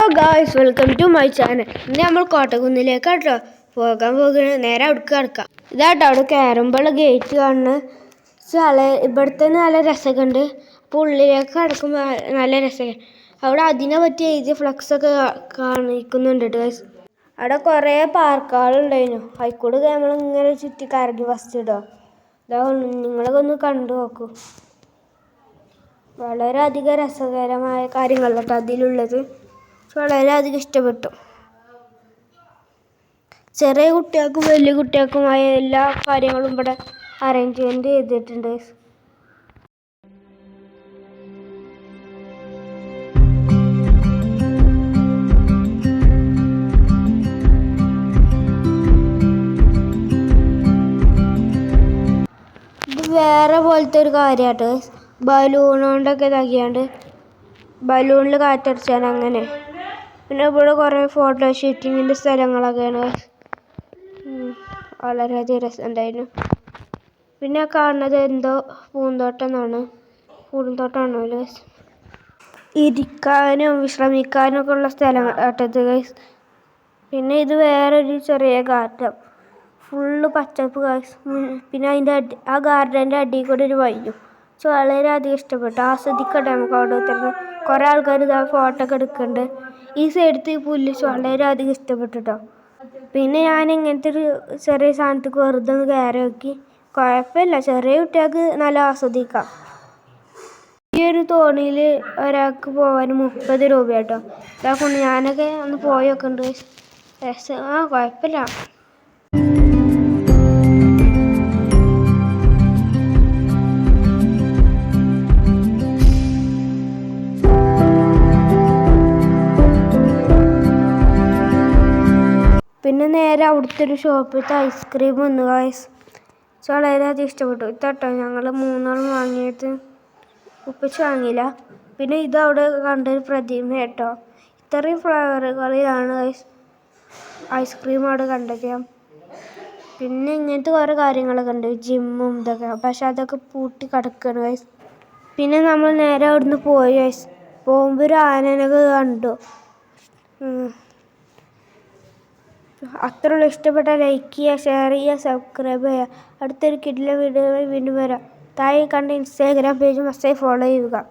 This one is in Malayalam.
Hello guys, welcome to my channel. ഇന്ന് നമ്മൾ കോട്ടക്കുന്നിലേക്ക് കേട്ടോ പോകാൻ പോകുന്നത്. നേരെ അവിടെ കിടക്കാം. ഇതാട്ടോ അവിടെ കയറുമ്പോൾ ഗേറ്റ് കാണുന്നത്. ഇവിടുത്തെ നല്ല രസമൊക്കെ ഉണ്ട്. അപ്പോൾ ഉള്ളിലേക്ക് കിടക്കുമ്പോൾ നല്ല രസമൊക്കെ. അവിടെ അതിനെ പറ്റി എഴുതിയ ഫ്ലക്സൊക്കെ കാണിക്കുന്നുണ്ട് ഗായ്സ്. അവിടെ കുറേ പാർക്കുകളുണ്ടായിരുന്നു. അതിൽക്കൂടെ നമ്മളിങ്ങനെ ചുറ്റി കറങ്ങി ഫസ്റ്റ് ഇടോ. നിങ്ങളൊക്കെ ഒന്ന് കണ്ടു നോക്കൂ. വളരെയധികം രസകരമായ കാര്യങ്ങളാട്ടോ അതിലുള്ളത്. വളരെയധികം ഇഷ്ടപ്പെട്ടു. ചെറിയ കുട്ടികൾക്കും വലിയ കുട്ടികൾക്കുമായ എല്ലാ കാര്യങ്ങളും ഇവിടെ അറേഞ്ച്മെന്റ് ചെയ്തിട്ടുണ്ട്. ഇത് വേറെ പോലത്തെ ഒരു കാര്യമാട്ടോ. ബലൂൺ കൊണ്ടൊക്കെ ഇതാക്കിയാണ്ട് ബലൂണിൽ കാറ്റടിച്ചാൽ അങ്ങനെ. പിന്നെ ഇവിടെ കുറേ ഫോട്ടോ ഷൂട്ടിങ്ങിൻ്റെ സ്ഥലങ്ങളൊക്കെയാണ്. വളരെയധികം രസമുണ്ടായിരുന്നു. പിന്നെ കാണുന്നത് എന്തോ പൂന്തോട്ടമാണ്. ഇരിക്കാനും വിശ്രമിക്കാനും ഒക്കെ ഉള്ള സ്ഥലമാട്ടത് ഗൈസ്. പിന്നെ ഇത് വേറൊരു ചെറിയ ഗാർഡൻ, ഫുള്ള് പച്ചപ്പ് ഗൈസ്. പിന്നെ അതിൻ്റെ ആ ഗാർഡൻ്റെ അടിയിൽ കൂടെ ഒരു വഴിയും. വളരെയധികം ഇഷ്ടപ്പെട്ടു. ആസ്വദിക്കട്ടെ നമുക്ക് അവിടെ എത്തുന്നത്. കുറേ ആൾക്കാർ ഇതാ ഫോട്ടോ ഒക്കെ എടുക്കുന്നുണ്ട്. ഈ സൈഡത്ത് പുല്ല് വളരെയധികം ഇഷ്ടപ്പെട്ടു കേട്ടോ. പിന്നെ ഞാൻ ഇങ്ങനത്തെ ഒരു ചെറിയ സാധനത്തേക്ക് വെറുതെ ഒന്ന് കയറി നോക്കി. കുഴപ്പമില്ല, ചെറിയ കുട്ടികൾക്ക് നല്ല ആസ്വദിക്കാം. ഈ ഒരു തോണിയിൽ ഒരാൾക്ക് പോകാൻ 30 രൂപ കേട്ടോ. ഇതാക്കൊണ്ട് ഞാനൊക്കെ ഒന്ന് പോയി നോക്കുന്നുണ്ട്. കുഴപ്പമില്ല. പിന്നെ നേരെ അവിടുത്തെ ഒരു ഷോപ്പിലത്തെ ഐസ്ക്രീം വന്നു ഗായ്സ്. വളരെയധികം ഇഷ്ടപ്പെട്ടു. ഇതട്ടോ ഞങ്ങൾ 3 വാങ്ങിയത്. ഉപ്പച്ച് വാങ്ങിയില്ല. പിന്നെ ഇതവിടെ കണ്ടൊരു പ്രതിമ കേട്ടോ. ഇത്രയും ഫ്ലേവറുകളിലാണ് ഐസ്ക്രീം അവിടെ കണ്ടത്. പിന്നെ ഇങ്ങനത്തെ കുറേ കാര്യങ്ങളൊക്കെ ഉണ്ട്, ജിമ്മും ഇതൊക്കെ. പക്ഷെ അതൊക്കെ പൂട്ടി കിടക്കുകയാണ് ഗൈസ്. പിന്നെ നമ്മൾ നേരെ അവിടുന്ന് പോയി ഗൈസ്. പോകുമ്പോൾ ഒരു ആനനൊക്കെ കണ്ടു. അത്രയുള്ള ഇഷ്ടപ്പെട്ട ലൈക്ക് ചെയ്യുക, ഷെയർ ചെയ്യുക, സബ്സ്ക്രൈബ് ചെയ്യുക. അടുത്തൊരു കിടിലൻ വീഡിയോ വീണ്ടും വരാം. താഴെ കണ്ട ഇൻസ്റ്റാഗ്രാം പേജ് മസ്റ്റായി ഫോളോ ചെയ്യുക.